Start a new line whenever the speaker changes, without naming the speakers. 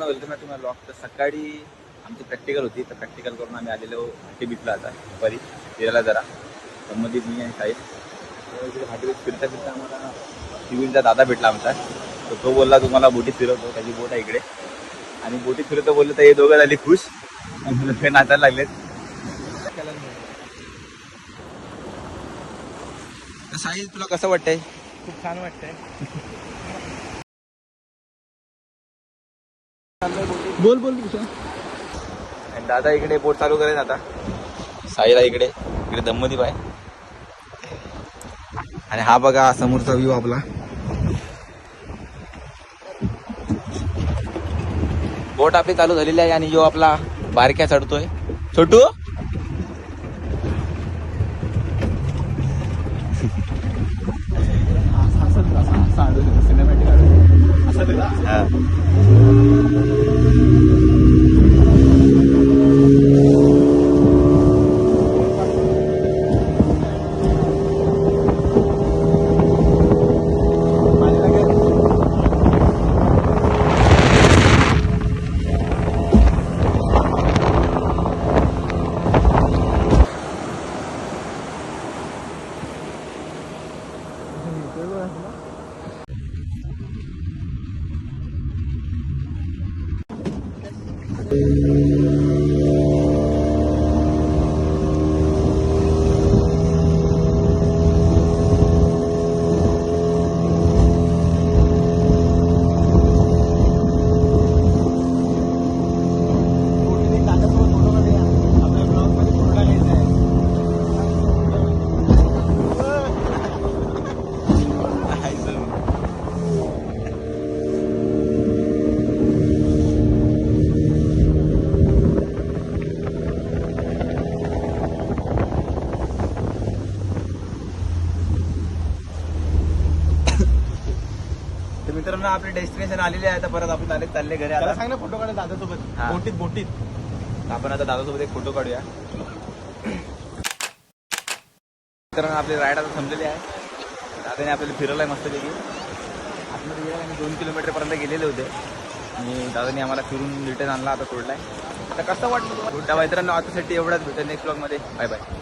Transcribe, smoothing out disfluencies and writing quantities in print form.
मित्रांनो, welcome back to my blog. तर सकाळी आमची प्रॅक्टिकल होती, तर प्रॅक्टिकल करून आम्ही आलेलो भाटी बीचला. आता दुपारी फिरायला जरा संबंधित मी आणि साहेब. तर इकडे भाटी बीच फिरता फिरता आम्हाला सिव्हिलचा दादा भेटला आमचा. तर तो बोलला तुम्हाला बोटीत फिरवतो, त्याची बोट आहे इकडे. आणि बोटीत फिरवतो बोललं तर हे दोघं झाली खुश आणि ते नाचायला लागलेत. तर साहिल, तुला कसं वाटतंय?
खूप छान वाटतंय.
बोल बोल. आणि दादा इकडे बोट चालू करेन आता. साईला इकडे इकडे दमदीप आहे. आणि हा बघा समोरचा व्ह्यू आपला. बोट आपली चालू झालेली आहे आणि जो आपला बारक्या चढतोय छोटू. मित्रांनो, आपले डेस्टिनेशन आलेले आहे. आता परत आपण आले चालले घरी. आता
सांग ना, फोटो काढा दादासोबत.
हा.
बोटीत बोटीत
आपण आता दादासोबत एक फोटो काढूया. मित्रांनो, आपली राईड आता थांबलेली आहे. दादाने आपल्याला फिरवलं आहे मस्तपैकी. आतमध्ये गेला आम्ही 2 किलोमीटरपर्यंत गेलेले होते आणि दादाने आम्हाला फिरून रिटर्न आणला. आता सोडलाय. आता कसं वाटलं तुम्हाला? मित्रांनो, आतासाठी एवढाच भेटेल नेक्स्ट ब्लॉगमध्ये. Bye bye.